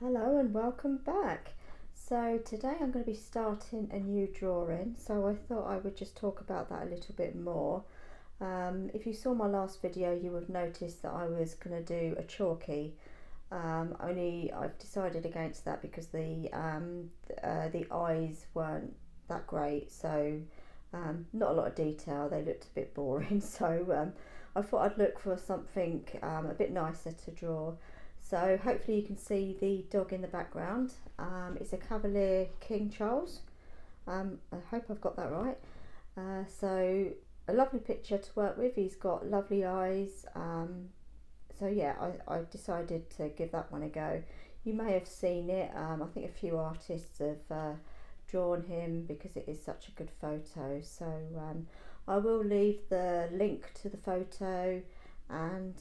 Hello and welcome back. So today I'm going to be starting a new drawing, so I thought I would just talk about that a little bit more. If you saw my last video, you would have noticed that I was going to do a chalky, only I've decided against that because the eyes weren't that great, so not a lot of detail, they looked a bit boring. So I thought I'd look for something a bit nicer to draw. So hopefully you can see the dog in the background. It's a Cavalier King Charles. I hope I've got that right. So a lovely picture to work with. He's got lovely eyes. So yeah, I decided to give that one a go. You may have seen it. I think a few artists have drawn him because it is such a good photo. So I will leave the link to the photo and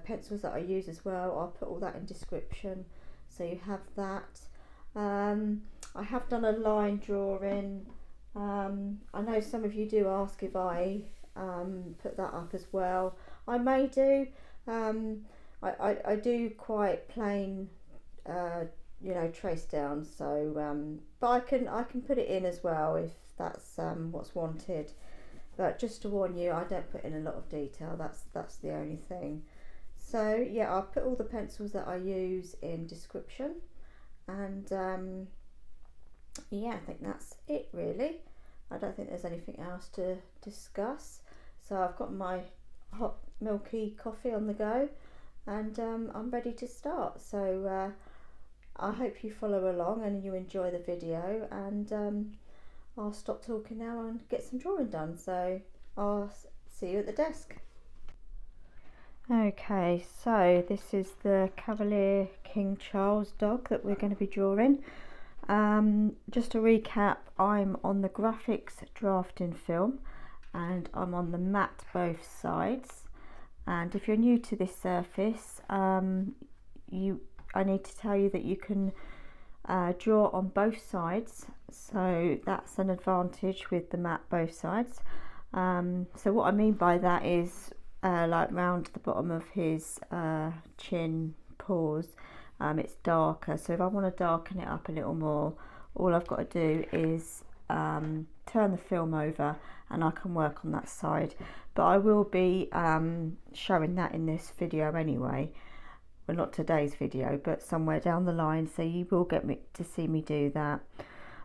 pencils that I use as well. I'll put all that in description so you have that. I have done a line drawing. I know some of you do ask if I put that up as well. I may do. I do quite plain trace down, so but I can put it in as well if that's what's wanted. But just to warn you, I don't put in a lot of detail. That's the only thing. So yeah, I'll put all the pencils that I use in description, and yeah, I think that's it really. I don't think there's anything else to discuss. So I've got my hot milky coffee on the go, and I'm ready to start. So I hope you follow along and you enjoy the video, and I'll stop talking now and get some drawing done. So I'll see you at the desk. Okay, so this is the Cavalier King Charles dog that we're going to be drawing. Just to recap, I'm on the Grafix drafting film and I'm on the matte both sides. And if you're new to this surface, I need to tell you that you can draw on both sides, so that's an advantage with the matte both sides. So what I mean by that is like round the bottom of his chin, paws, it's darker, so if I want to darken it up a little more, all I've got to do is turn the film over and I can work on that side. But I will be showing that in this video anyway. Well, not today's video, but somewhere down the line, so you will get me to see me do that.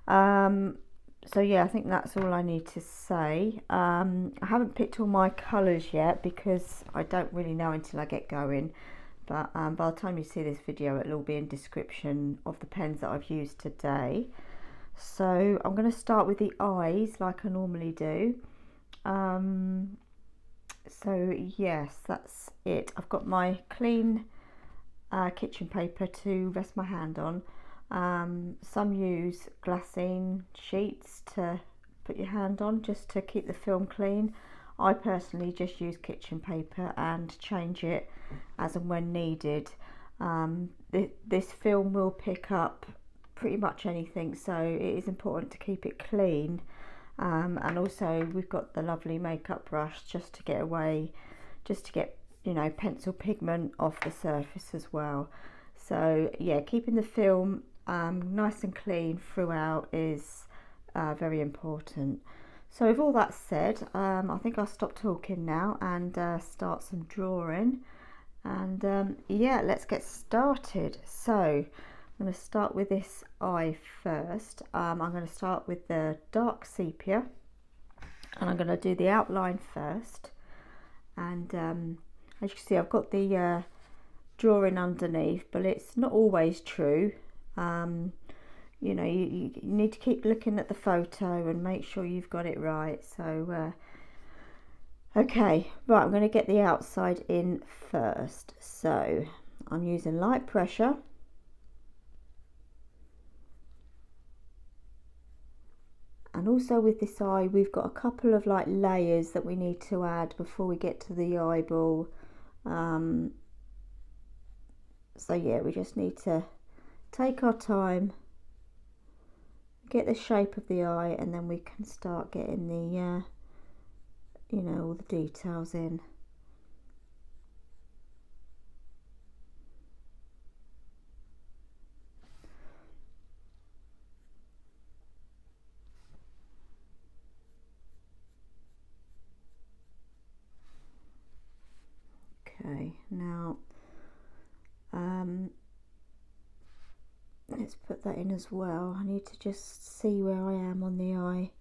So yeah, I think that's all I need to say. I haven't picked all my colours yet because I don't really know until I get going, but by the time you see this video, it'll all be in description of the pens that I've used today. So I'm going to start with the eyes like I normally do. So yes, that's it. I've got my clean kitchen paper to rest my hand on. Some use glassine sheets to put your hand on just to keep the film clean. I personally just use kitchen paper and change it as and when needed. This film will pick up pretty much anything, so it is important to keep it clean. And also we've got the lovely makeup brush just to get pencil pigment off the surface as well. So yeah, keeping the film nice and clean throughout is very important. So with all that said, I think I'll stop talking now and start some drawing, and yeah, let's get started. So I'm going to start with this eye first. I'm going to start with the dark sepia and I'm going to do the outline first, and as you can see, I've got the drawing underneath, but it's not always true. You need to keep looking at the photo and make sure you've got it right. So okay, right, I'm going to get the outside in first. So I'm using light pressure. And also with this eye, we've got a couple of like layers that we need to add before we get to the eyeball. So yeah, we just need to take our time, get the shape of the eye, and then we can start getting the all the details in. Okay, now let's put that in as well. I need to just see where I am on the eye.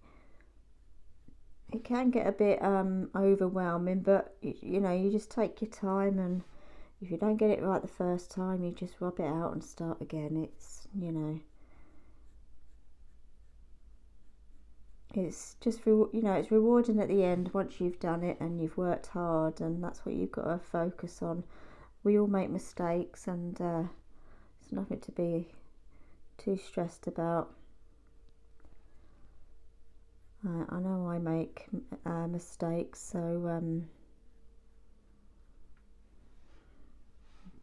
It can get a bit overwhelming, but you know, you just take your time, and if you don't get it right the first time, you just rub it out and start again. It's, you know, it's just, you know, it's rewarding at the end once you've done it and you've worked hard, and that's what you've got to focus on. We all make mistakes, and it's nothing to be too stressed about. I know I make mistakes, so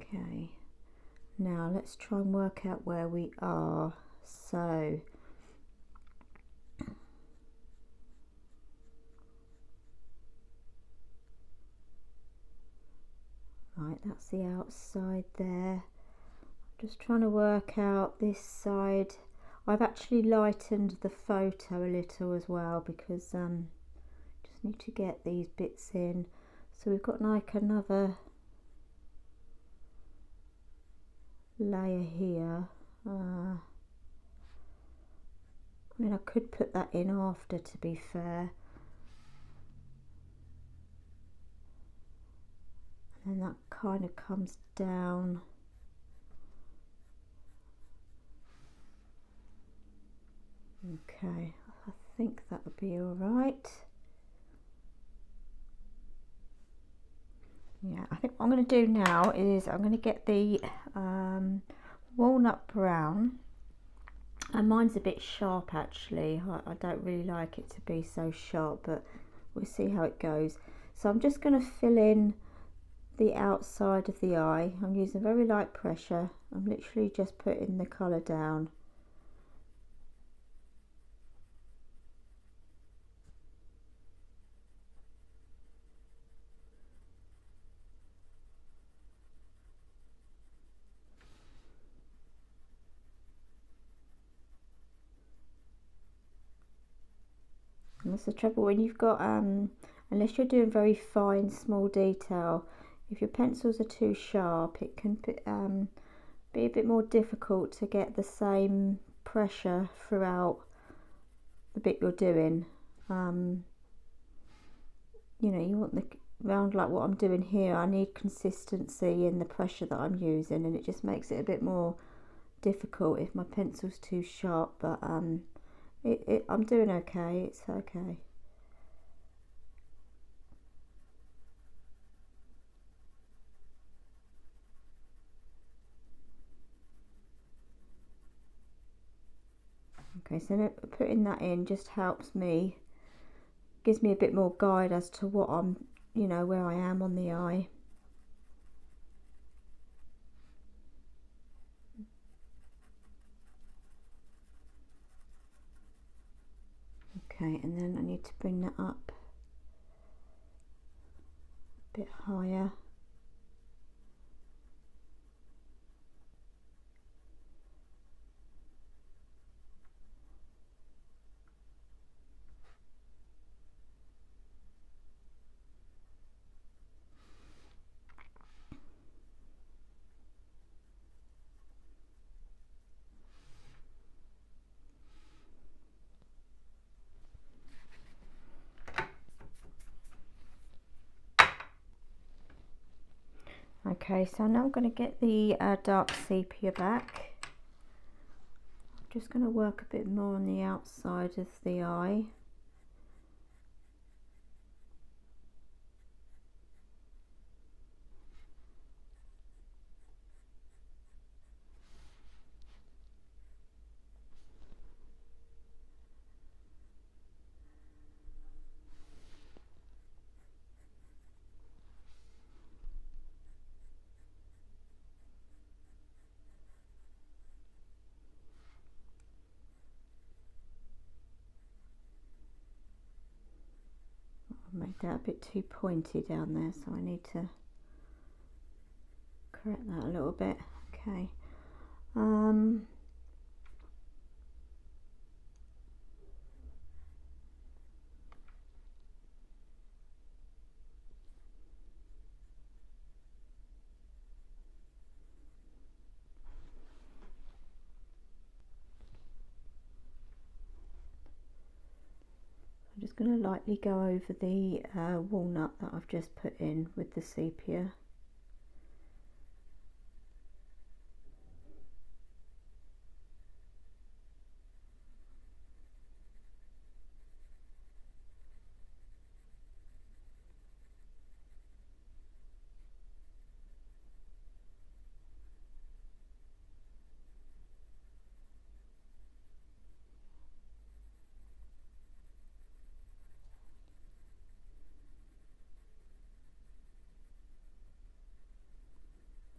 okay, now let's try and work out where we are. So right, that's the outside there. Just trying to work out this side. I've actually lightened the photo a little as well, because just need to get these bits in. So we've got like another layer here. I mean, I could put that in after, to be fair. And that kind of comes down. Okay, I think that would be all right. Yeah, I think what I'm going to do now is I'm going to get the walnut brown, and mine's a bit sharp actually. I don't really like it to be so sharp, but we'll see how it goes. So I'm just going to fill in the outside of the eye. I'm using very light pressure. I'm literally just putting the colour down. And that's the trouble when you've got, unless you're doing very fine small detail, if your pencils are too sharp, it can be a bit more difficult to get the same pressure throughout the bit you're doing. You know, you want the round like what I'm doing here. I need consistency in the pressure that I'm using, and it just makes it a bit more difficult if my pencil's too sharp, but I'm doing okay. It's okay. Okay, so putting that in just helps me, gives me a bit more guide as to what I'm, you know, where I am on the eye. Okay, and then I need to bring that up a bit higher. Okay, so now I'm going to get the dark sepia back. I'm just going to work a bit more on the outside of the eye. I made that a bit too pointy down there, so I need to correct that a little bit. Okay. going to lightly go over the walnut that I've just put in with the sepia.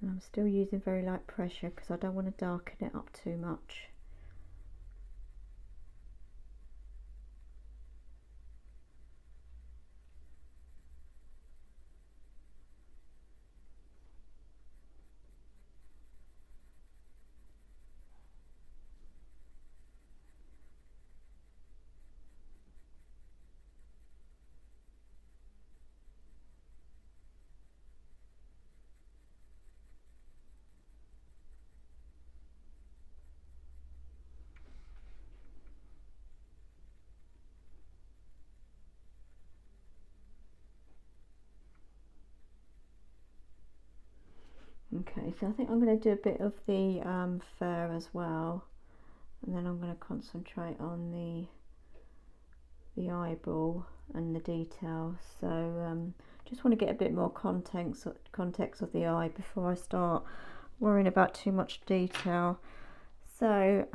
I'm still using very light pressure because I don't want to darken it up too much. Okay, so I think I'm going to do a bit of the fur as well, and then I'm going to concentrate on the eyeball and the detail. So just want to get a bit more context of the eye before I start worrying about too much detail. So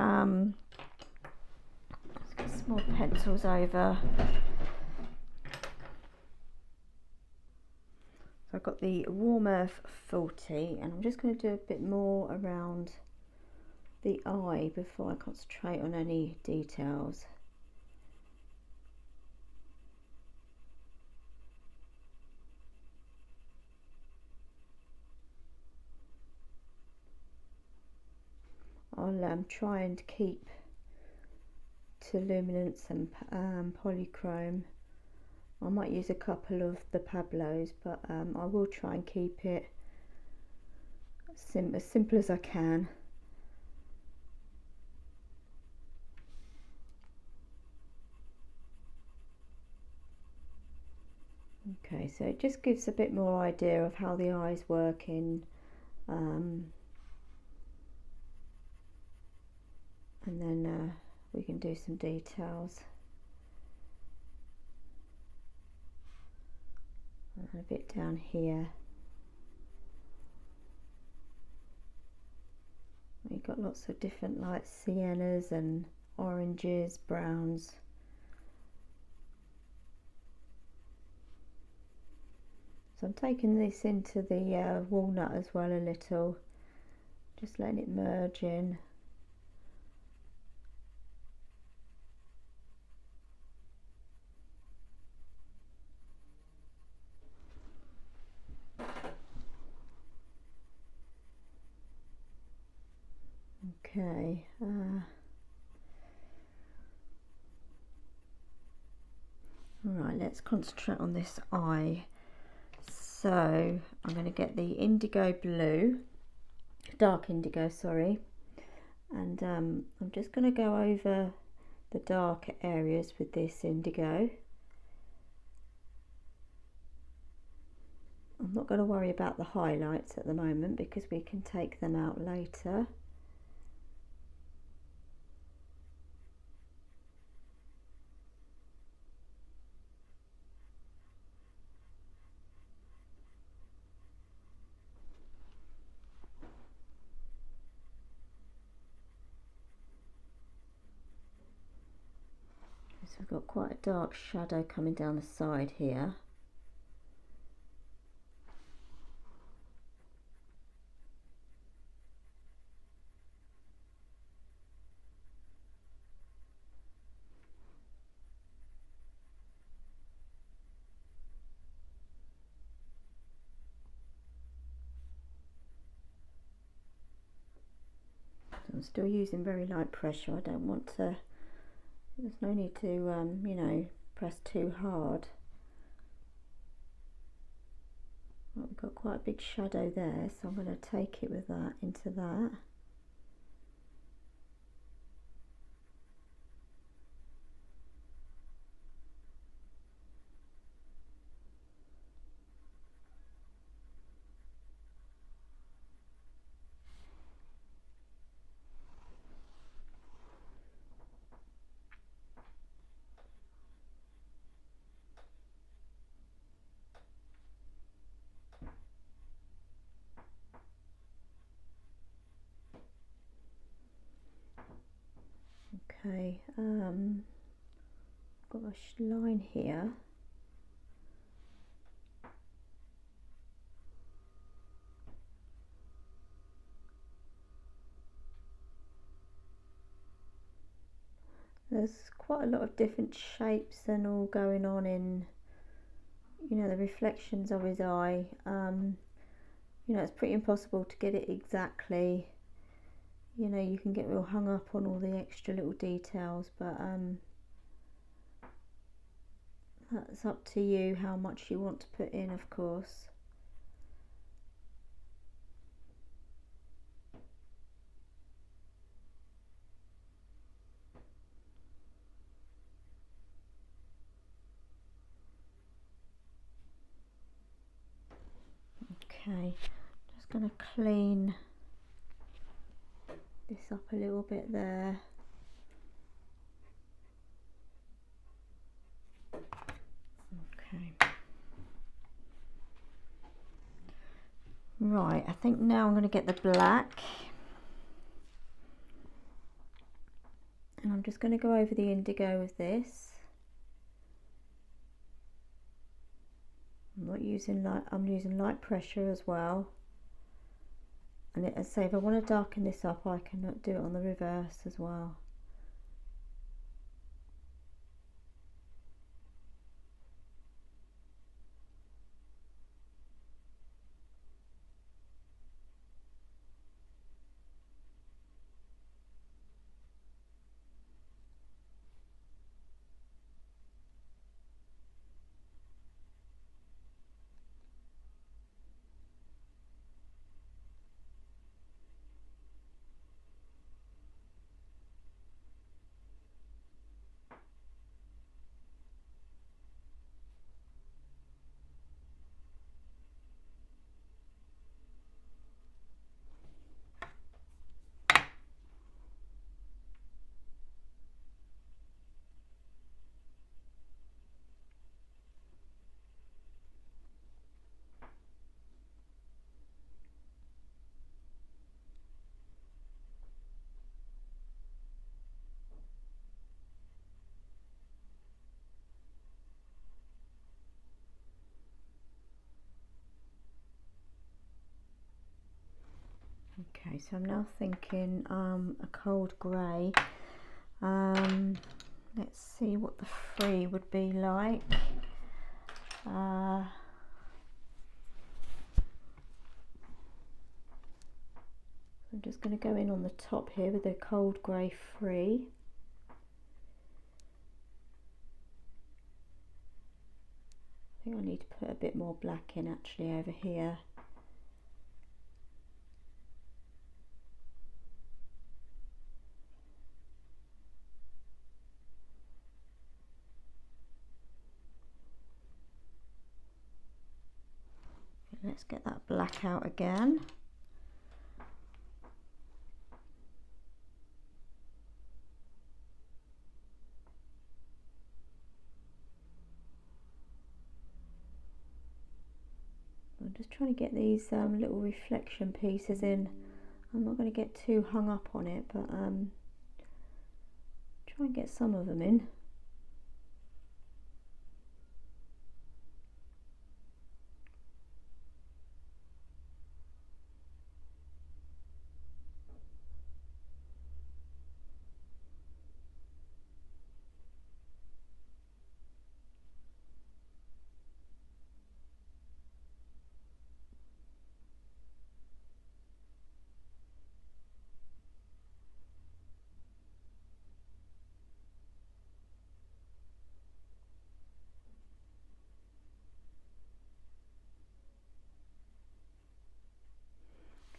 let's get some more pencils over. I've got the Warm Earth 40, and I'm just going to do a bit more around the eye before I concentrate on any details. I'll try and keep to Luminance and Polychrome. I might use a couple of the Pablos, but I will try and keep it as simple as I can. Okay, so it just gives a bit more idea of how the eye's working, and then we can do some details. And a bit down here. We've got lots of different light siennas and oranges, browns. So I'm taking this into the walnut as well a little, just letting it merge in. Okay, alright, let's concentrate on this eye. So I'm going to get the indigo blue, dark indigo, sorry, and I'm just going to go over the darker areas with this indigo. I'm not going to worry about the highlights at the moment because we can take them out later. So we've got quite a dark shadow coming down the side here. I'm still using very light pressure. I don't want to, there's no need to, you know, press too hard. Well, we've got quite a big shadow there, so I'm going to take it with that into that. Okay, got a line here. There's quite a lot of different shapes and all going on in, you know, the reflections of his eye. You know, it's pretty impossible to get it exactly. You know, you can get real hung up on all the extra little details, but that's up to you how much you want to put in, of course. Okay, just going to clean this up a little bit there. Okay. Right, I think now I'm going to get the black. And I'm just going to go over the indigo with this. I'm using light pressure as well. And as I say, if I want to darken this up, I can do it on the reverse as well. Okay, so I'm now thinking a cold grey. Let's see what the free would be like. I'm just going to go in on the top here with a cold grey free. I think I need to put a bit more black in actually over here. Let's get that black out again. I'm just trying to get these little reflection pieces in. I'm not going to get too hung up on it, but try and get some of them in.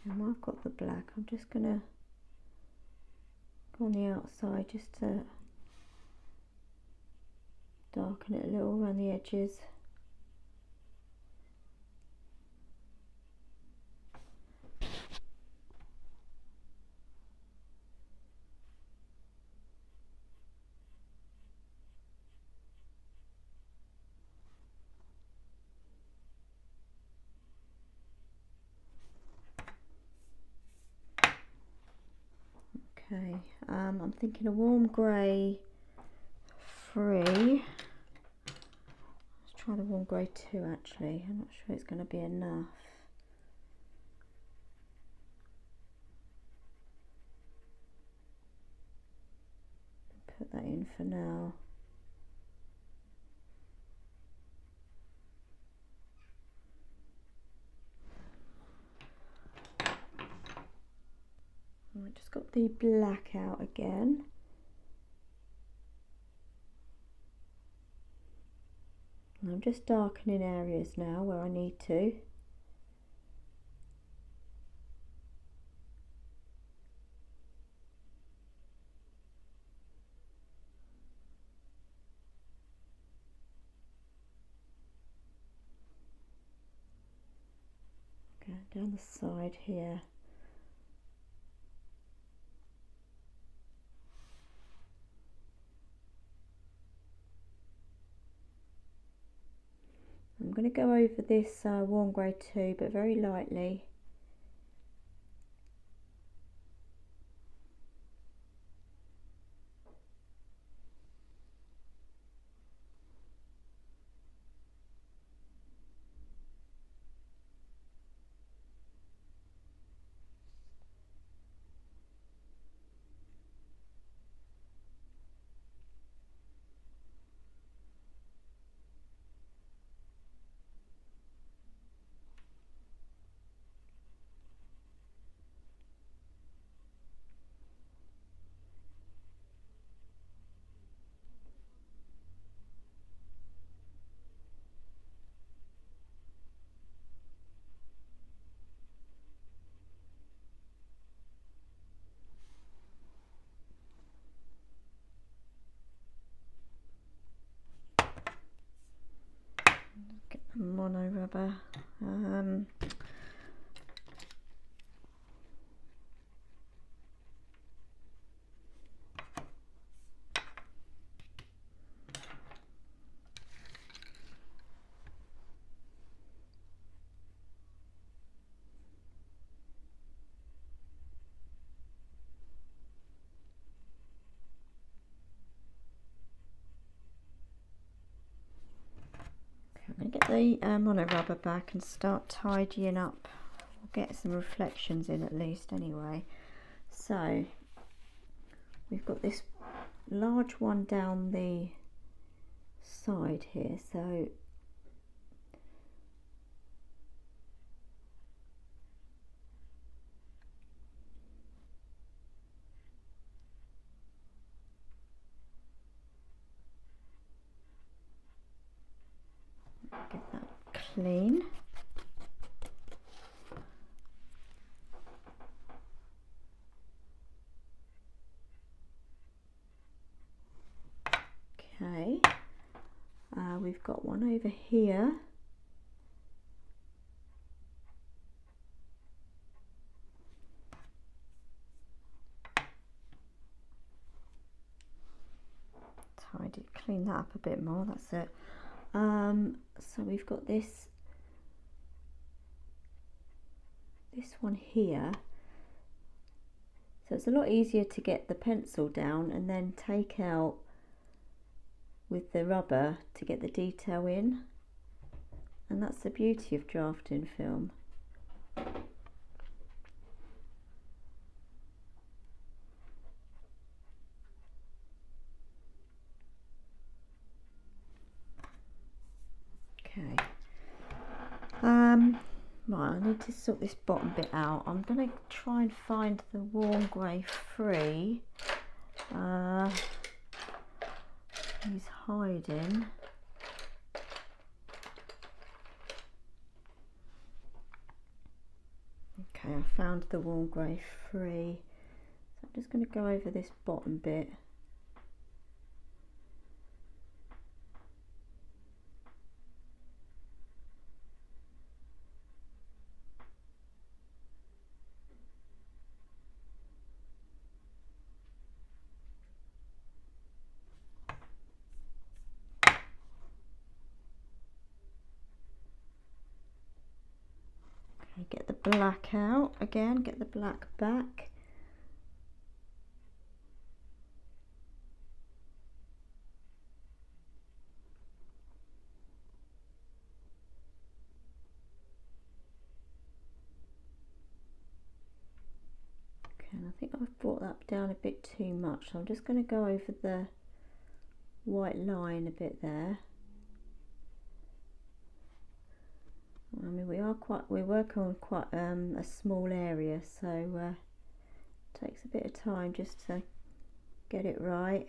And I've got the black, I'm just going to go on the outside just to darken it a little around the edges. Okay, I'm thinking a warm grey 3. Let's try the warm grey 2 actually. I'm not sure it's going to be enough. Put that in for now. I just got the black out again. And I'm just darkening areas now where I need to. Go down the side here. I'm going to go over this warm grey 2, but very lightly. Get the mono rubber. I'm going to get the mono rubber back and start tidying up. We'll get some reflections in at least anyway. So we've got this large one down the side here, so get that clean. Okay, we've got one over here. Tidy, clean that up a bit more, that's it. So we've got this one here. So it's a lot easier to get the pencil down and then take out with the rubber to get the detail in, and that's the beauty of drafting film. Okay, right, I need to sort this bottom bit out. I'm going to try and find the warm grey 3. He's hiding. Okay, I found the warm grey 3. So I'm just going to go over this bottom bit. Get the black out again, get the black back. I think I've brought that down a bit too much, so I'm just going to go over the white line a bit there. I mean, we're working on quite a small area, so it takes a bit of time just to get it right.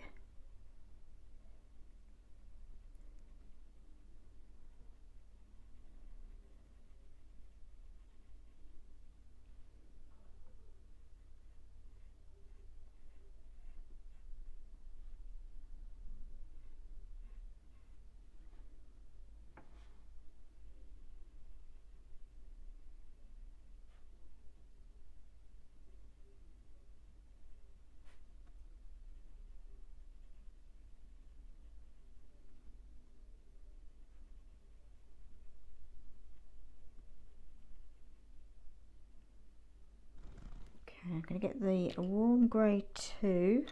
Okay, I'm going to get the warm grey 2.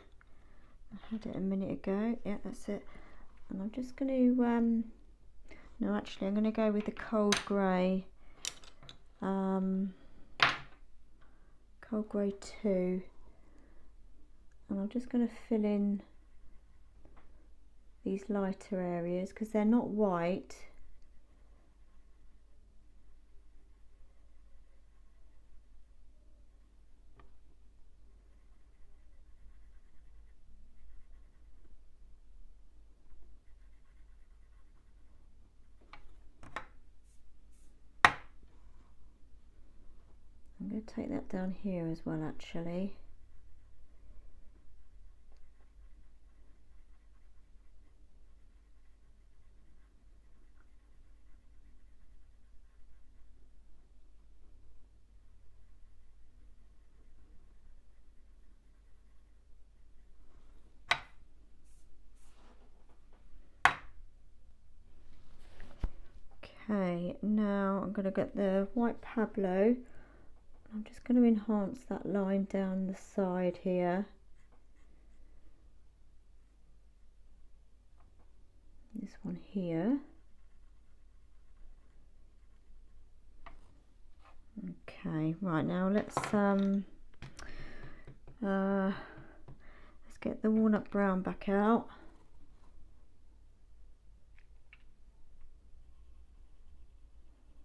I had it a minute ago. Yeah, that's it. And I'm just going to no, actually I'm going to go with the cold grey, cold grey 2, and I'm just going to fill in these lighter areas because they're not white. I'm going to take that down here as well, actually. Okay, now I'm going to get the white Pablo. I'm just going to enhance that line down the side here. This one here. Okay, right, now let's get the walnut brown back out.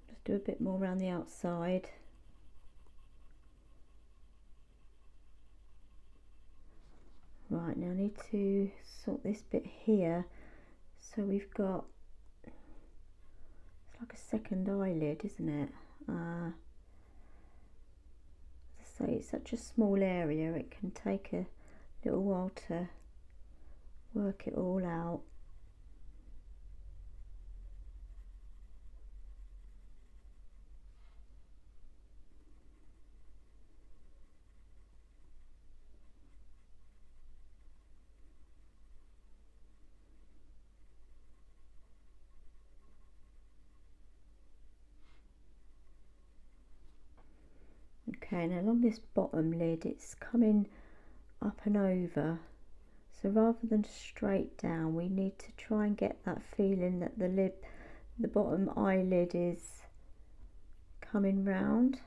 Just do a bit more around the outside. Right, now I need to sort this bit here, so we've got, it's like a second eyelid, isn't it? As I say, it's such a small area, it can take a little while to work it all out. Okay, now along this bottom lid it's coming up and over, so rather than straight down we need to try and get that feeling that the bottom eyelid is coming round.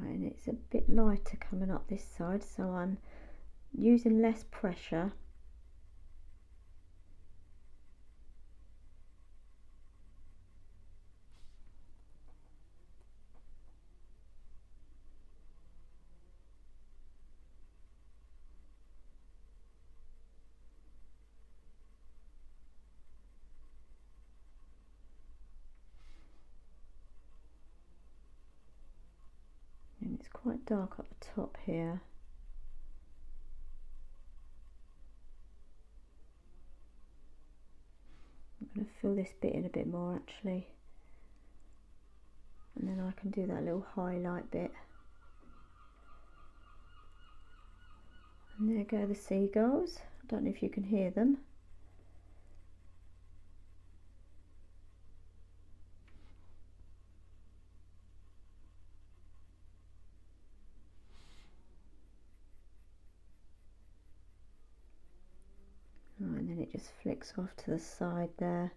Right, and it's a bit lighter coming up this side, so I'm using less pressure. And it's quite dark at the top here. going to fill this bit in a bit more actually, and then I can do that little highlight bit. And there go the seagulls. I don't know if you can hear them. Right, and then it just flicks off to the side there.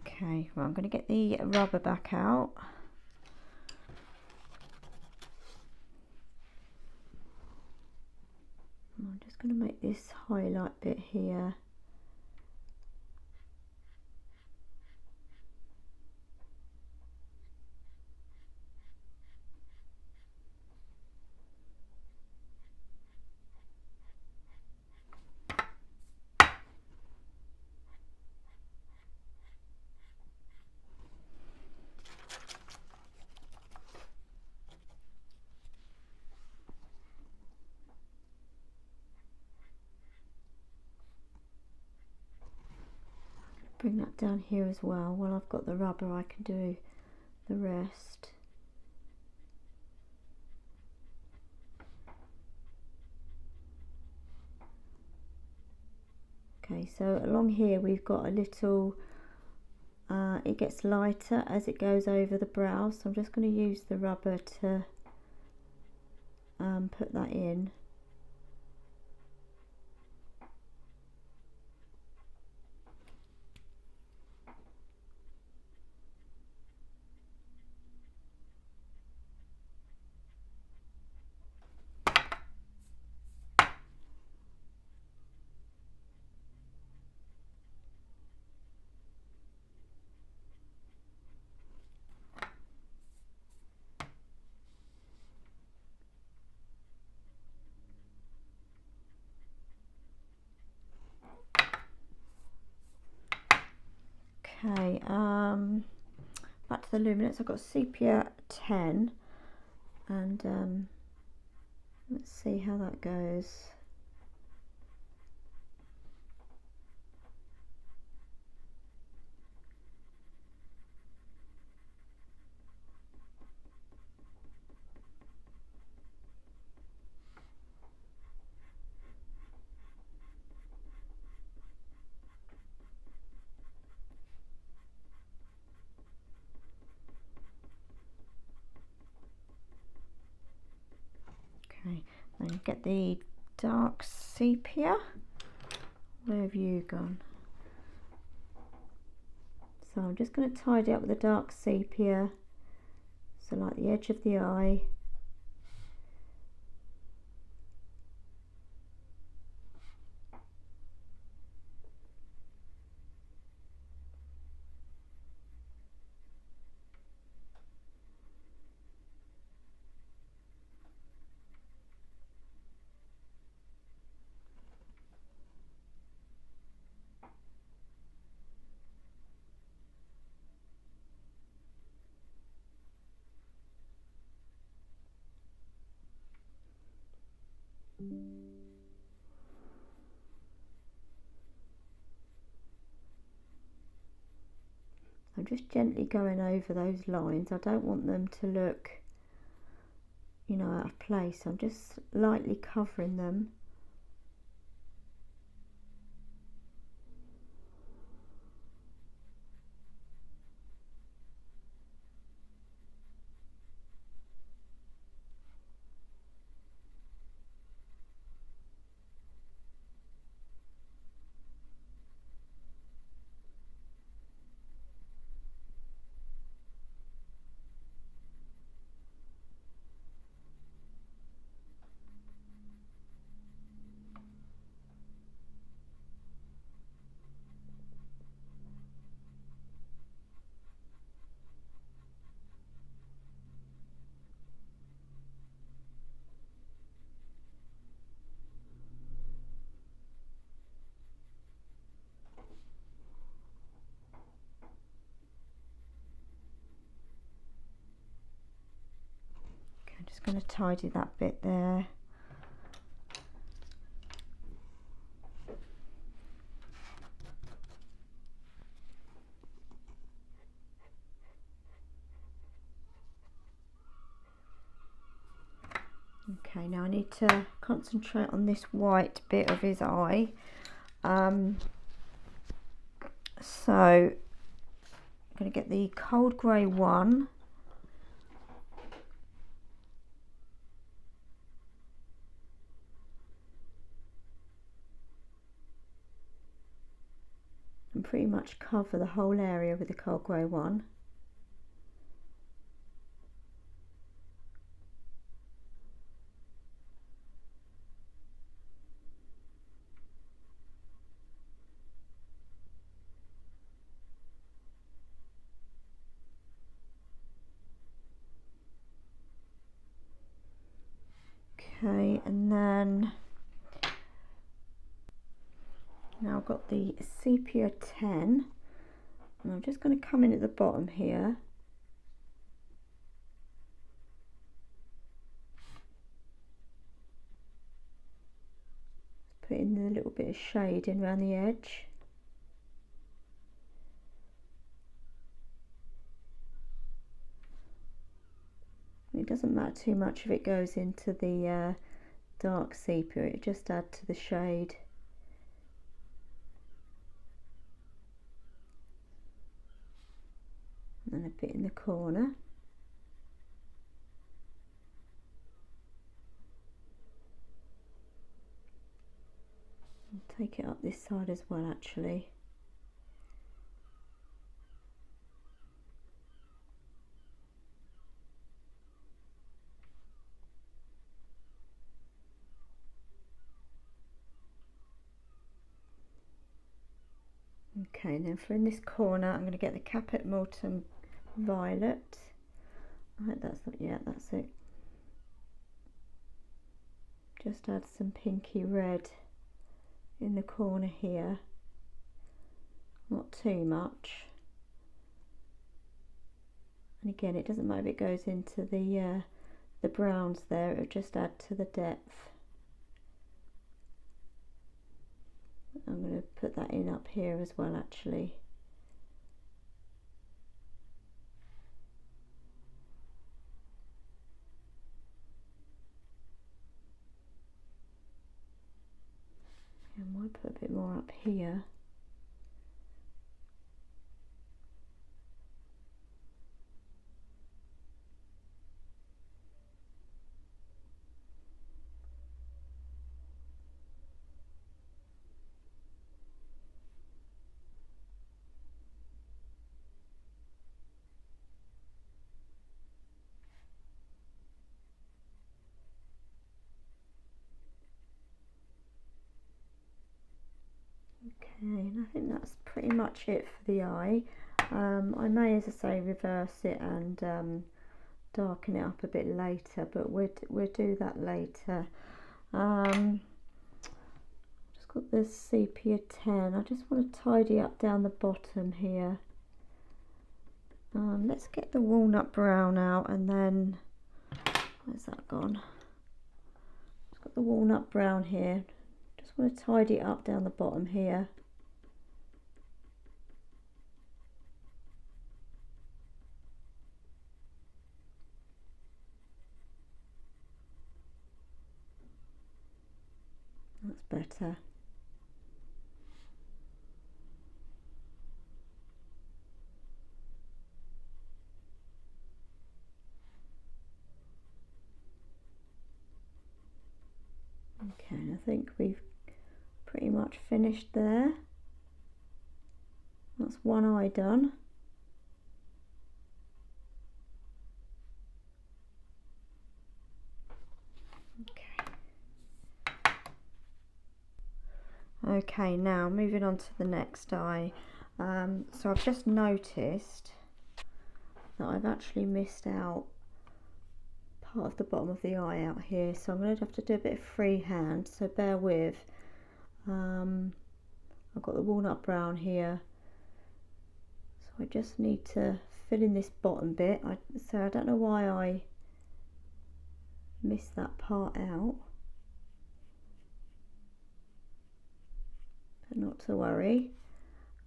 Okay, well, I'm going to get the rubber back out. I'm just going to make this highlight bit here. Bring that down here as well. While I've got the rubber, I can do the rest. Okay, so along here we've got a little, it gets lighter as it goes over the brow, so I'm just going to use the rubber to put that in. Okay, back to the Luminance. I've got sepia 10, and let's see how that goes. Okay, then get the dark sepia. Where have you gone? So I'm just going to tidy up with the dark sepia, so like the edge of the eye. I'm just gently going over those lines. I don't want them to look, you know, out of place. I'm just lightly covering them. just going to tidy that bit there. Okay, now I need to concentrate on this white bit of his eye. So I'm going to get the cold grey one. And pretty much cover the whole area with the cold grey one. Okay, and then now I've got the sepia 10, and I'm just going to come in at the bottom here. Put in a little bit of shading around the edge. It doesn't matter too much if it goes into the dark sepia, it just adds to the shade. And a bit in the corner. And take it up this side as well, actually. Okay, now for in this corner, I'm going to get the caput mortuum violet. I hope that's not, yeah, that's it. Just add some pinky red in the corner here, not too much. And again, it doesn't matter if it goes into the browns there, it'll just add to the depth. I'm going to put that in up here as well, actually. I might put a bit more up here. Okay, and I think that's pretty much it for the eye. I may, as I say, reverse it and darken it up a bit later, but we'll do that later. Just got this sepia 10. I just want to tidy up down the bottom here. Let's get the walnut brown out, and then where's that gone? Just got the walnut brown here. Just want to tidy it up down the bottom here. That's better. Okay, I think we've pretty much finished there. That's one eye done. Okay, now moving on to the next eye. So I've just noticed that I've actually missed out part of the bottom of the eye out here, so I'm going to have to do a bit of freehand, so bear with. I've got the walnut brown here, so I just need to fill in this bottom bit. So I don't know why I miss that part out, but not to worry.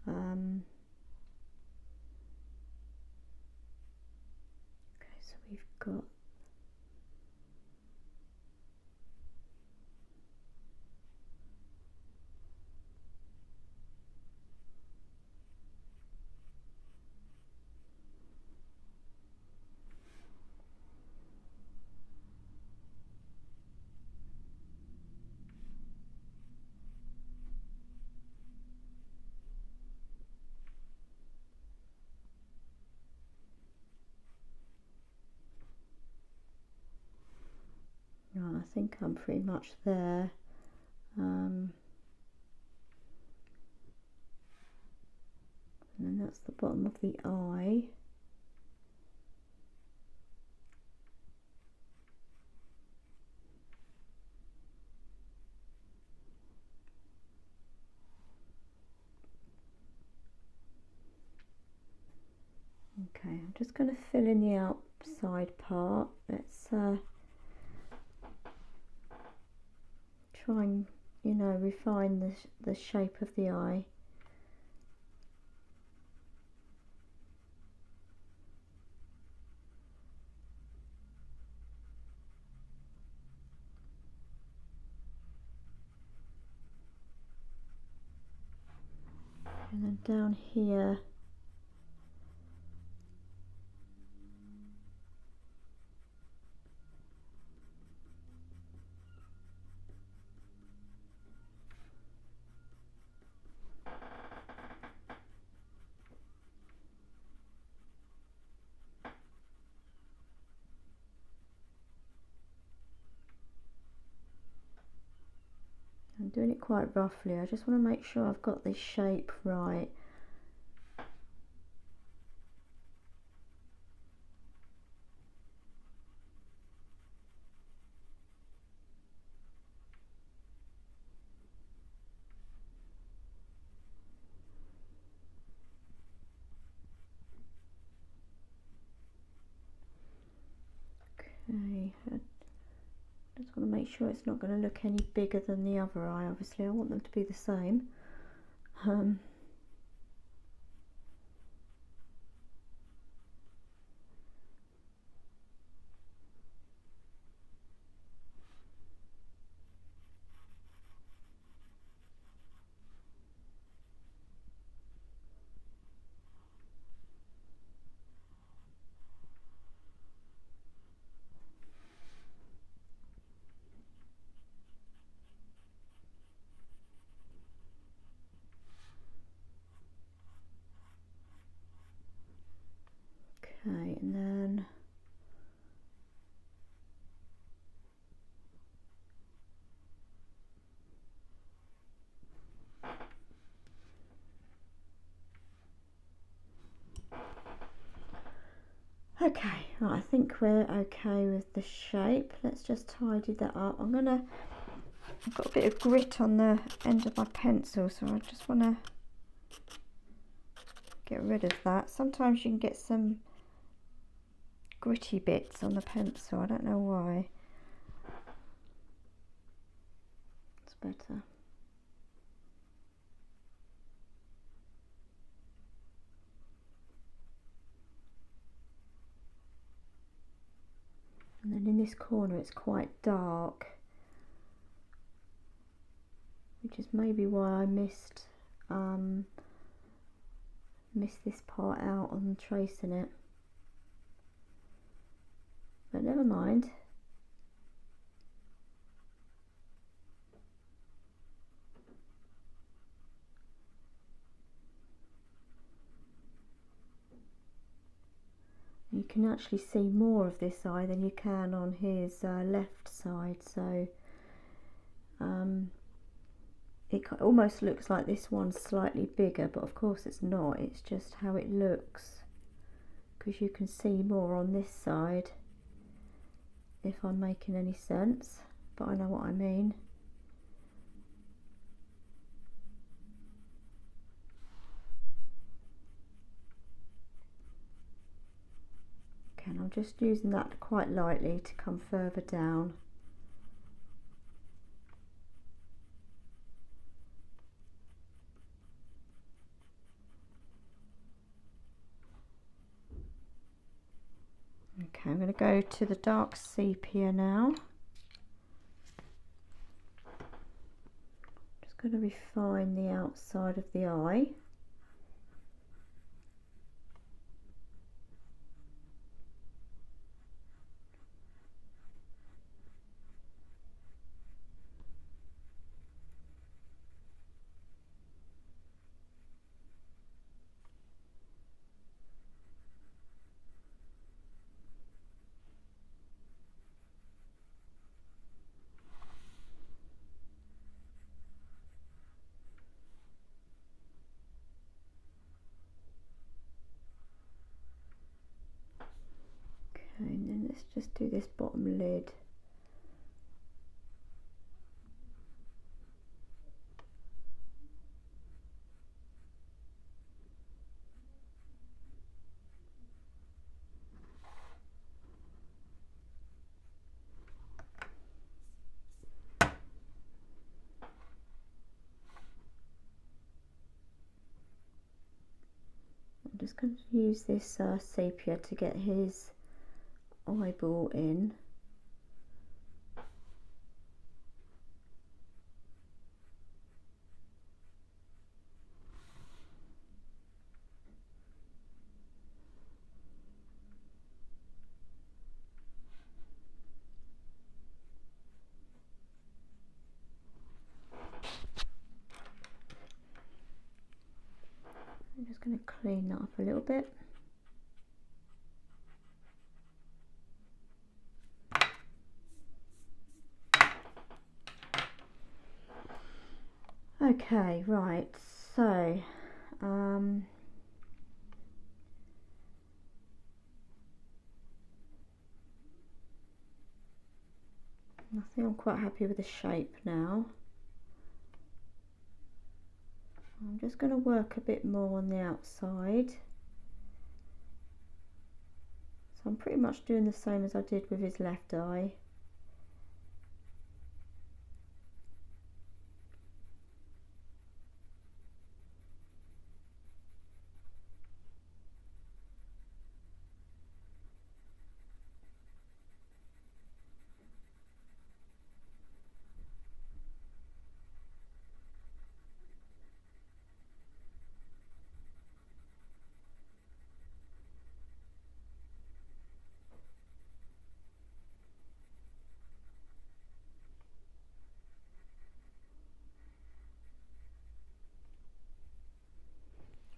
Okay, so we've got right, I think I'm pretty much there. And then that's the bottom of the eye. Okay, I'm just going to fill in the outside part. Let's try and, you know, refine the shape of the eye. And then down here, I'm doing it quite roughly. I just want to make sure I've got this shape right. Okay, I just want to make sure it's not going to look any bigger than the other eye. Obviously I want them to be the same. Okay, and then okay, right, I think we're okay with the shape. Let's just tidy that up. I've got a bit of grit on the end of my pencil, so I just want to get rid of that. Sometimes you can get some gritty bits on the pencil, I don't know why. It's better. And then in this corner it's quite dark, which is maybe why I missed this part out on tracing it. But never mind. You can actually see more of this eye than you can on his left side, so it almost looks like this one's slightly bigger, but of course it's not. It's just how it looks, because you can see more on this side, if I'm making any sense, but I know what I mean. Okay, and I'm just using that quite lightly to come further down. Okay, I'm going to go to the dark sepia now. Just going to refine the outside of the eye. And then let's just do this bottom lid. I'm just going to use this sepia to get his eyeball in. I'm just going to clean that up a little bit. Okay, right, so I think I'm quite happy with the shape now. I'm just going to work a bit more on the outside. So I'm pretty much doing the same as I did with his left eye.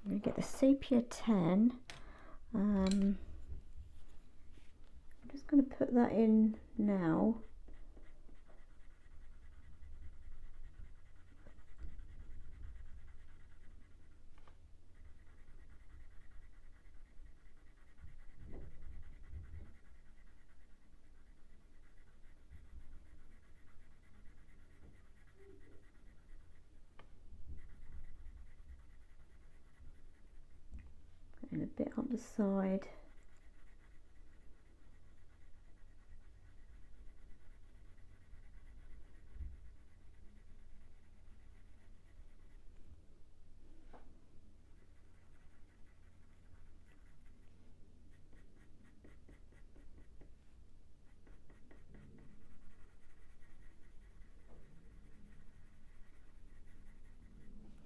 I'm going to get the sepia 10. I'm just going to put that in now. And a bit up the side.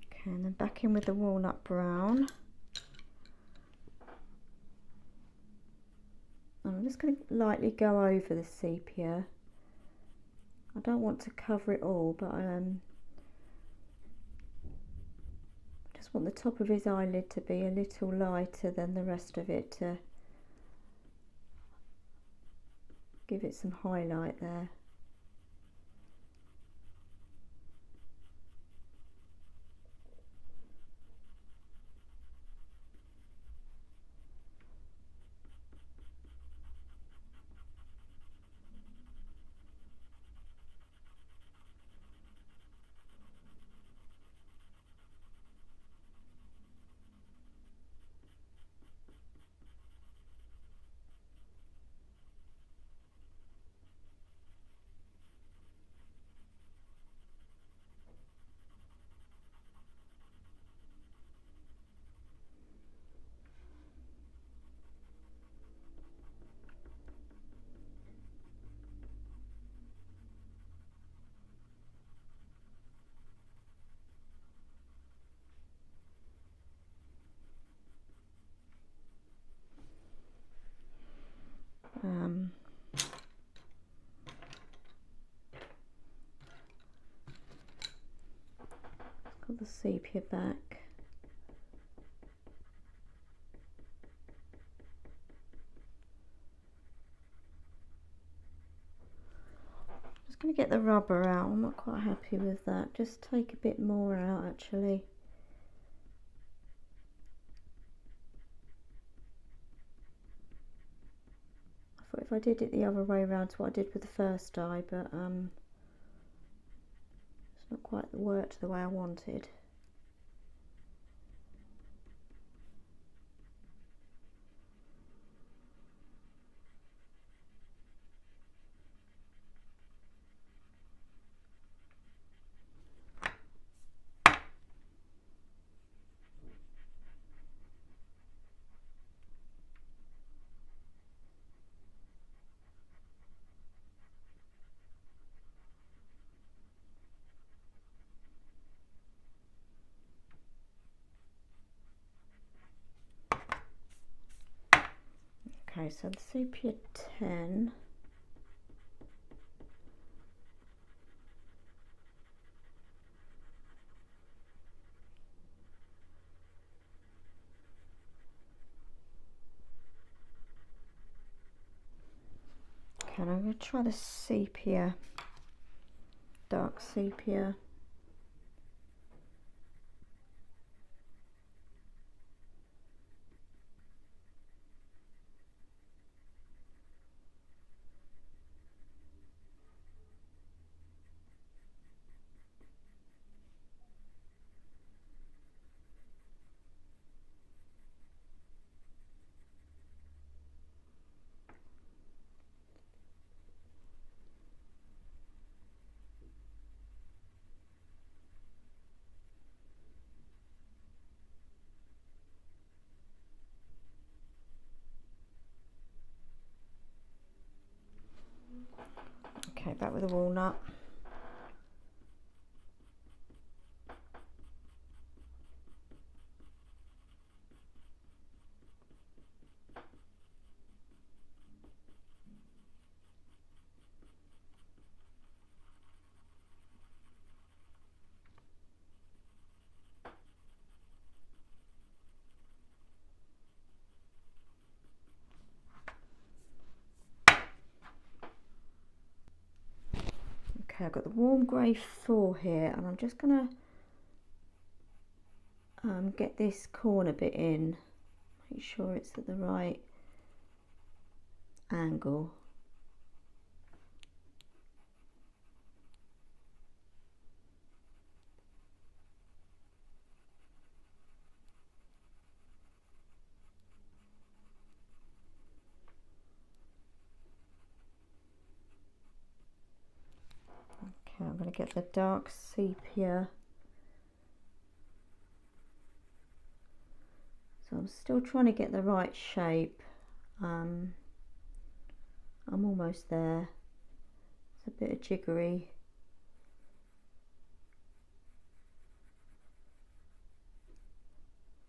Okay, and then back in with the walnut brown. I'm just going to lightly go over the sepia. I don't want to cover it all, but I just want the top of his eyelid to be a little lighter than the rest of it, to give it some highlight there. got the sepia back. Just going to get the rubber out. I'm not quite happy with that. Just take a bit more out actually. I thought if I did it the other way around to what I did with the first die, but it's not quite worked the way I wanted. Okay, so the sepia 10. Okay, and I'm going to try the sepia, dark sepia. Okay, back with the walnut. Okay, I've got the warm grey 4 here, and I'm just going to get this corner bit in, make sure it's at the right angle. Okay, I'm going to get the dark sepia. So I'm still trying to get the right shape. I'm almost there. It's a bit of jiggery.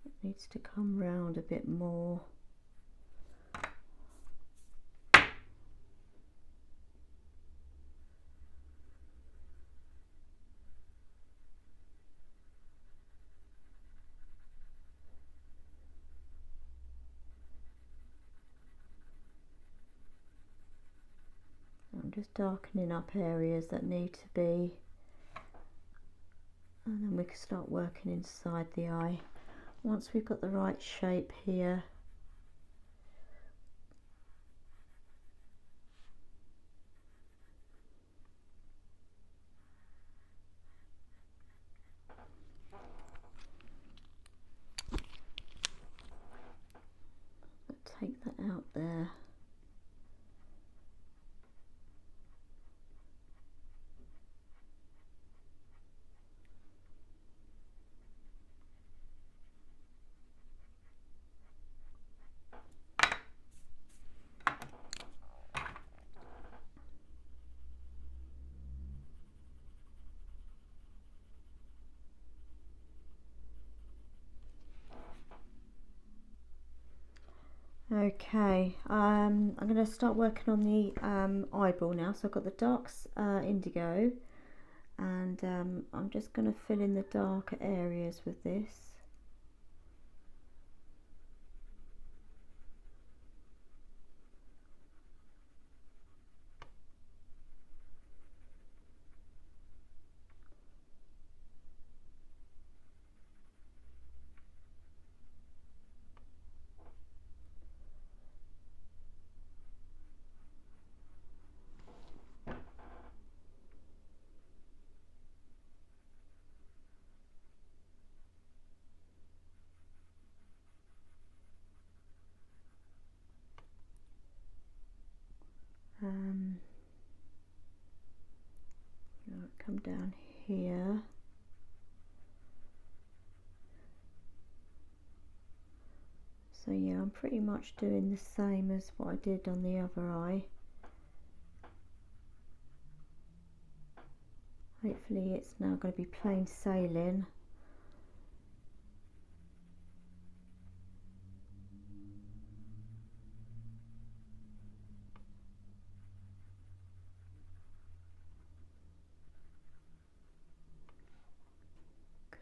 It needs to come round a bit more. I'm just darkening up areas that need to be, and then we can start working inside the eye. Once we've got the right shape here, take that out there. Okay, I'm going to start working on the eyeball now. So I've got the dark indigo, and I'm just going to fill in the darker areas with this. I'll come down here. So yeah, I'm pretty much doing the same as what I did on the other eye. Hopefully it's now going to be plain sailing.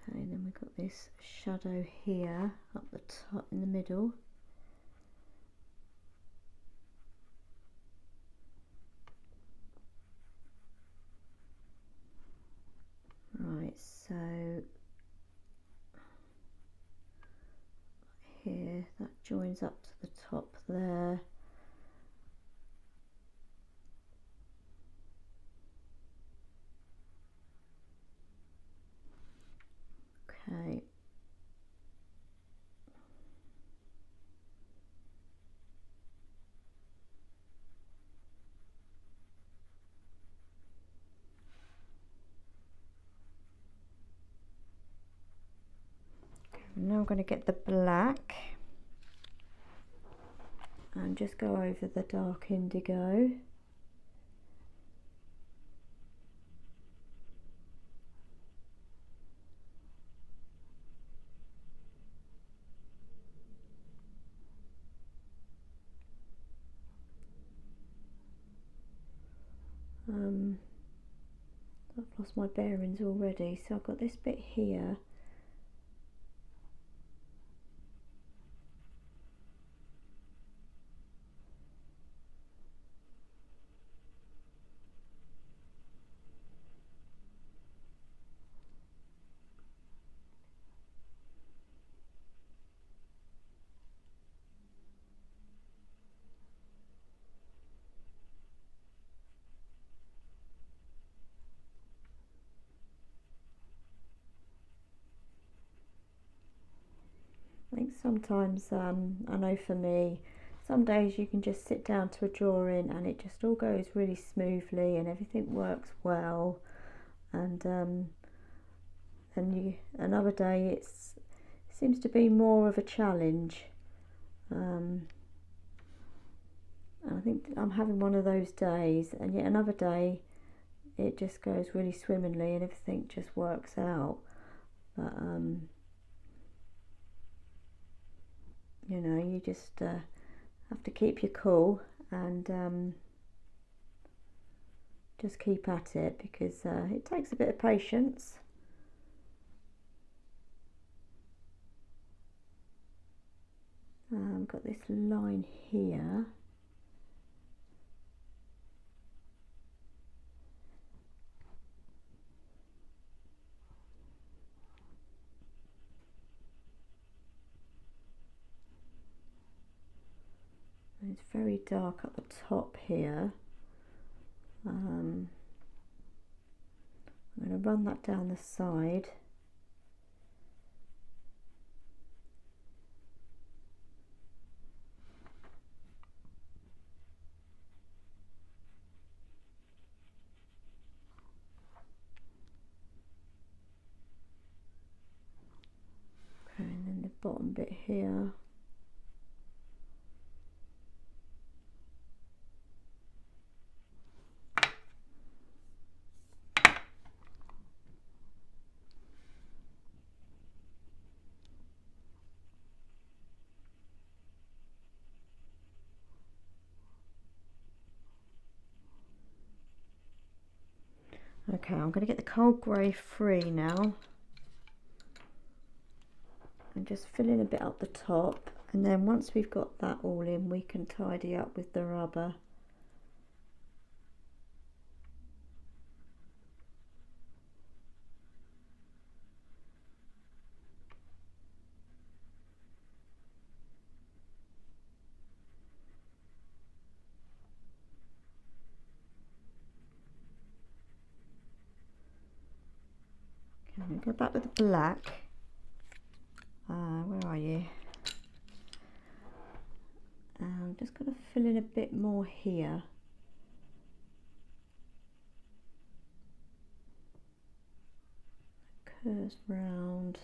Okay, then we've got this shadow here up the top in the middle. Right, so here that joins up to the top there. Okay. Now I'm going to get the black and just go over the dark indigo. I've lost my bearings already, so I've got this bit here. I think sometimes, I know for me, some days you can just sit down to a drawing and it just all goes really smoothly and everything works well, and another day it seems to be more of a challenge. And I think I'm having one of those days, and yet another day it just goes really swimmingly and everything just works out. But you know, you just have to keep your cool and just keep at it, because it takes a bit of patience. I've got this line here. It's very dark at the top here. I'm going to run that down the side. Okay, and then the bottom bit here. Okay, I'm going to get the cold grey free now. And just fill in a bit up the top, and then once we've got that all in, we can tidy up with the rubber. Okay, I'm going to go back with the black. Where are you? I'm just going to fill in a bit more here. Curves round.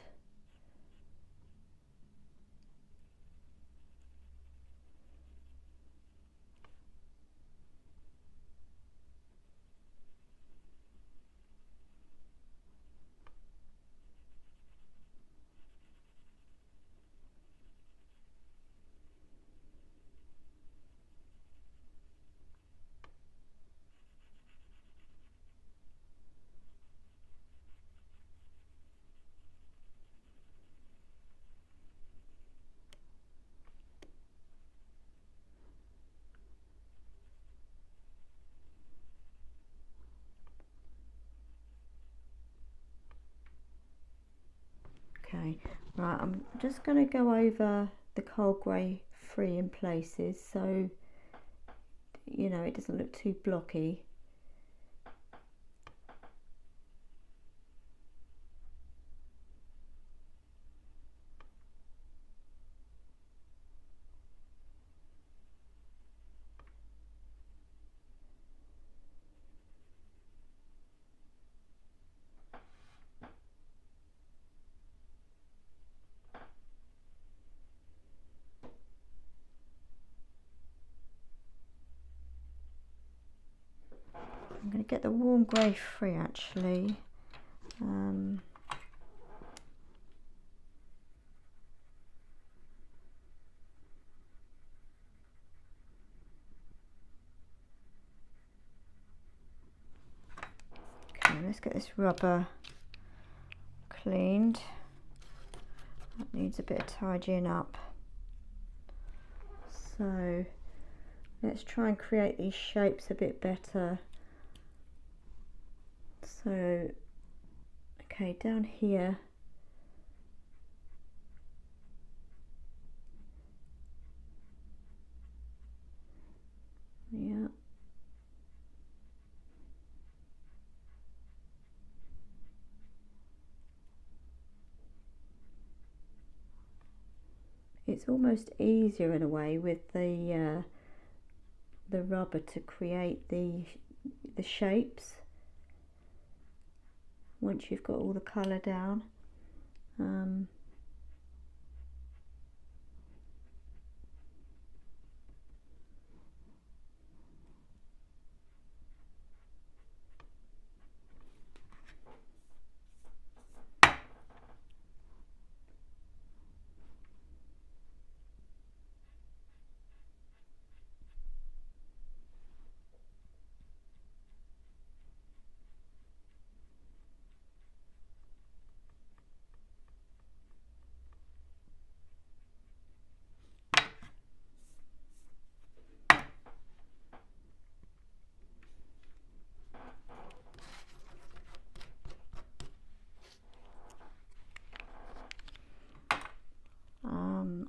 Okay, right, I'm just going to go over the cold grey free in places so you know it doesn't look too blocky. I'm going to get the warm grey free actually. Okay, let's get this rubber cleaned. That needs a bit of tidying up. So let's try and create these shapes a bit better. So, okay, down here, yeah, it's almost easier in a way with the rubber to create the shapes once you've got all the colour down.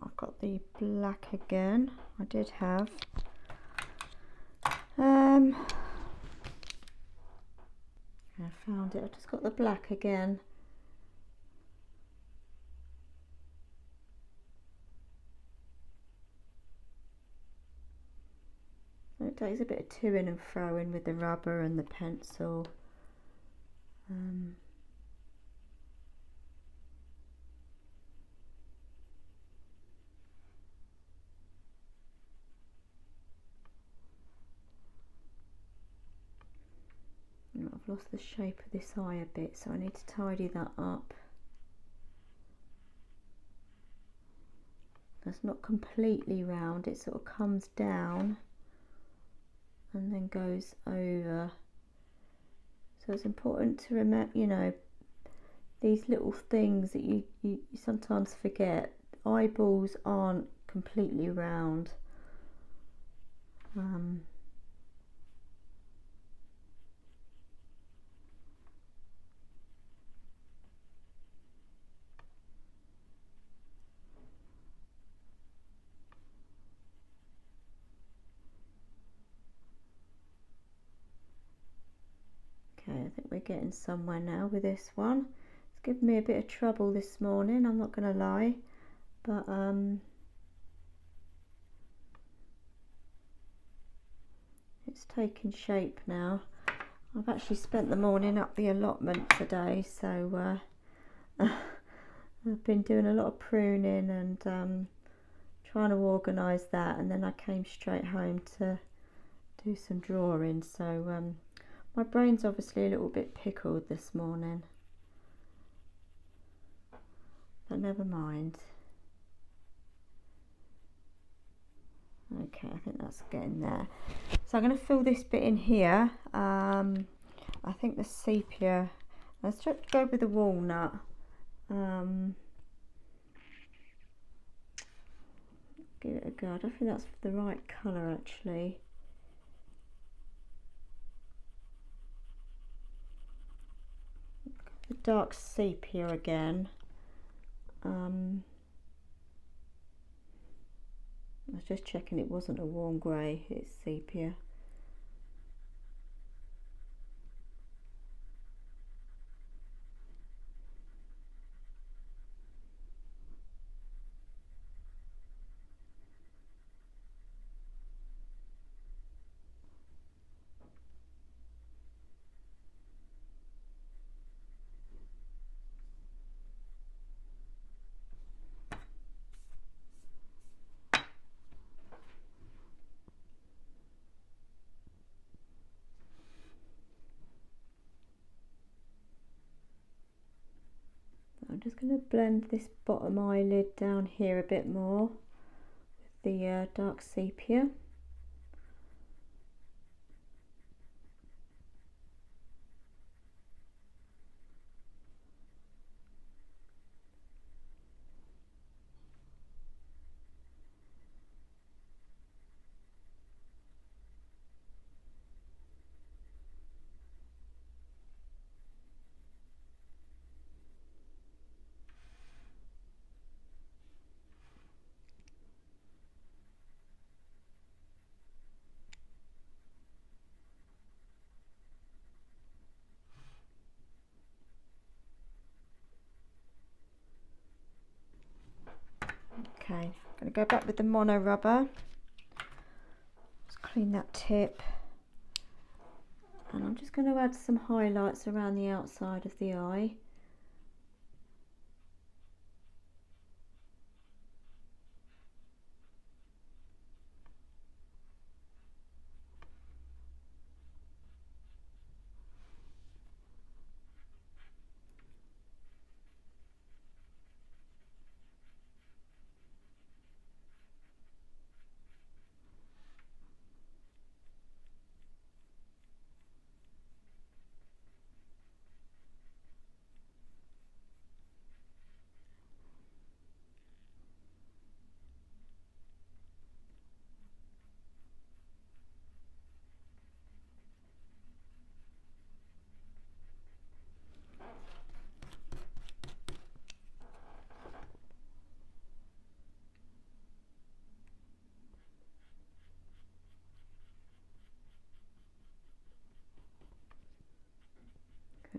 I've got the black again. I did have I found it. I just got the black again. So it takes a bit of to-ing and fro-ing with the rubber and the pencil. I've lost the shape of this eye a bit, so I need to tidy that up. That's not completely round, it sort of comes down and then goes over. So it's important to remember, you know, these little things that you sometimes forget. Eyeballs aren't completely round. Okay, I think we're getting somewhere now with this one. It's given me a bit of trouble this morning, I'm not going to lie, but it's taking shape now. I've actually spent the morning up the allotment today, so I've been doing a lot of pruning and trying to organise that, and then I came straight home to do some drawing. So my brain's obviously a little bit pickled this morning, but never mind. Okay, I think that's getting there. So I'm going to fill this bit in here. I think the sepia, let's try to go with the walnut. Give it a go. I don't think that's the right colour actually. The dark sepia again. I was just checking it wasn't a warm grey, it's sepia. I'm just going to blend this bottom eyelid down here a bit more with the dark sepia. Okay, I'm going to go back with the mono rubber. Just clean that tip. And I'm just going to add some highlights around the outside of the eye.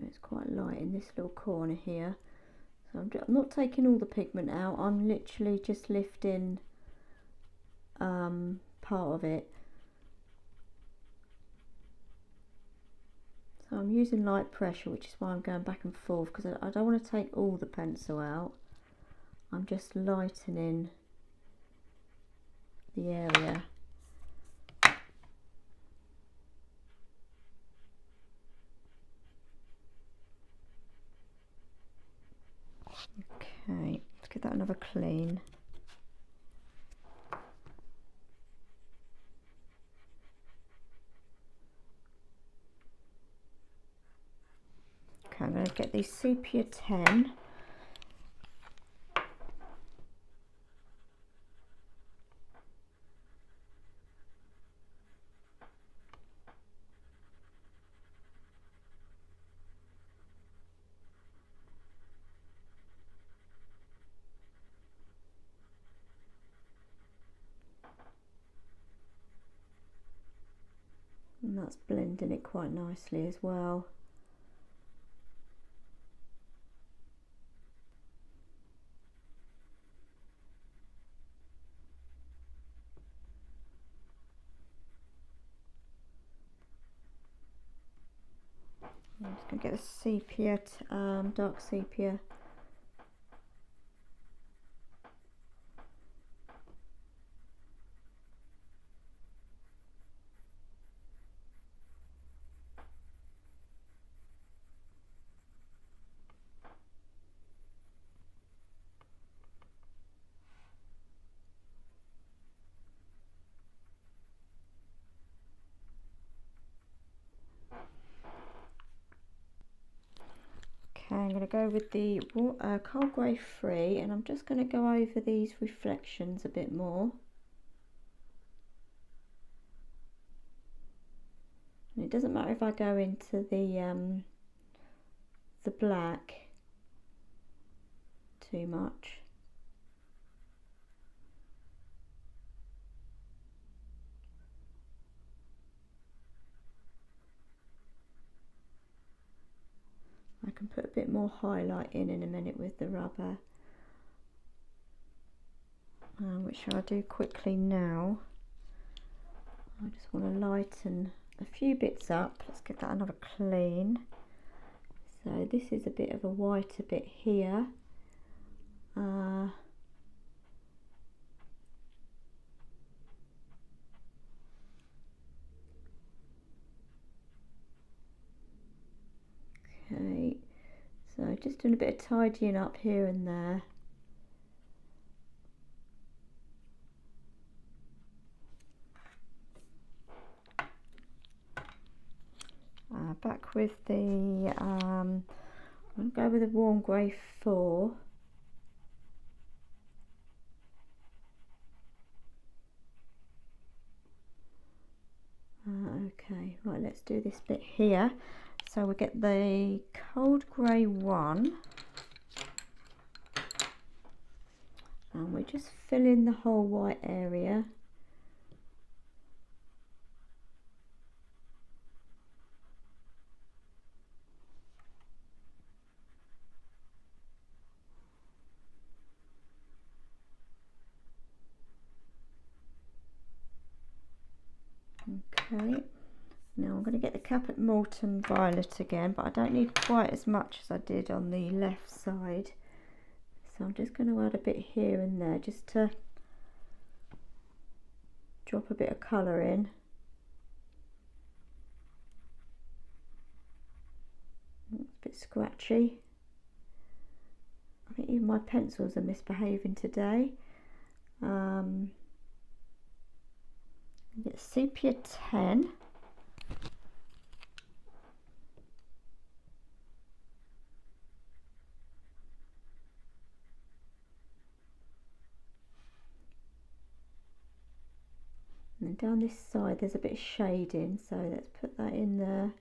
It's quite light in this little corner here, so I'm not taking all the pigment out, I'm literally just lifting part of it. So I'm using light pressure, which is why I'm going back and forth, because I don't want to take all the pencil out. I'm just lightening the area. Okay, let's give that another clean. Okay, I'm going to get the sepia 10. And that's blending it quite nicely as well. I'm just going to get the sepia, dark sepia. Okay, I'm going to go with the coal grey 3, and I'm just going to go over these reflections a bit more. And it doesn't matter if I go into the black too much. I can put a bit more highlight in a minute with the rubber, which I'll do quickly now. I just want to lighten a few bits up. Let's get that another clean. So this is a bit of a whiter bit here. Okay, so just doing a bit of tidying up here and there. Back with the, I'm going to go with the warm grey 4. Okay, right, let's do this bit here. So we get the cold grey 1, and we're just filling the whole white area. Okay, now I'm going to get the caput mortuum violet again, but I don't need quite as much as I did on the left side. So I'm just going to add a bit here and there just to drop a bit of colour in. It's a bit scratchy. I think even my pencils are misbehaving today. Get sepia 10. And then down this side there's a bit of shading, so let's put that in there.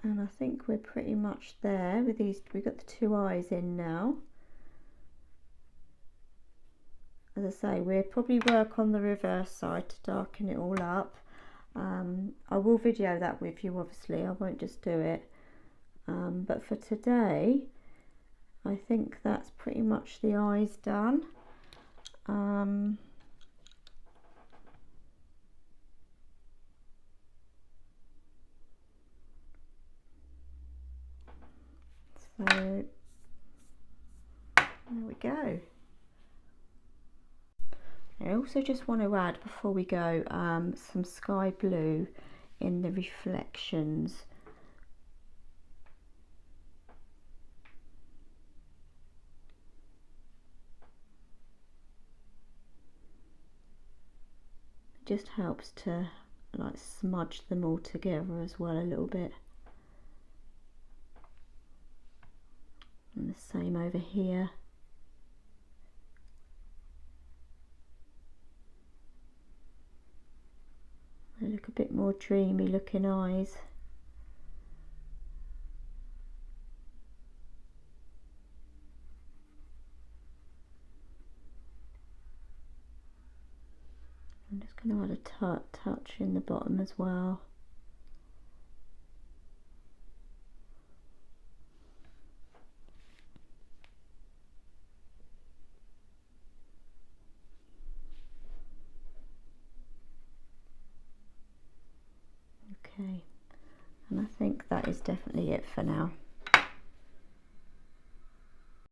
And I think we're pretty much there with these. We've got the 2 eyes in now. As I say, we'll probably work on the reverse side to darken it all up. I will video that with you, obviously, I won't just do it. But for today, I think that's pretty much the eyes done. So there we go. I also just want to add, before we go, some sky blue in the reflections. It just helps to like smudge them all together as well a little bit. And the same over here. They look a bit more dreamy looking eyes. I'm just going to add a touch in the bottom as well. Okay, and I think that is definitely it for now.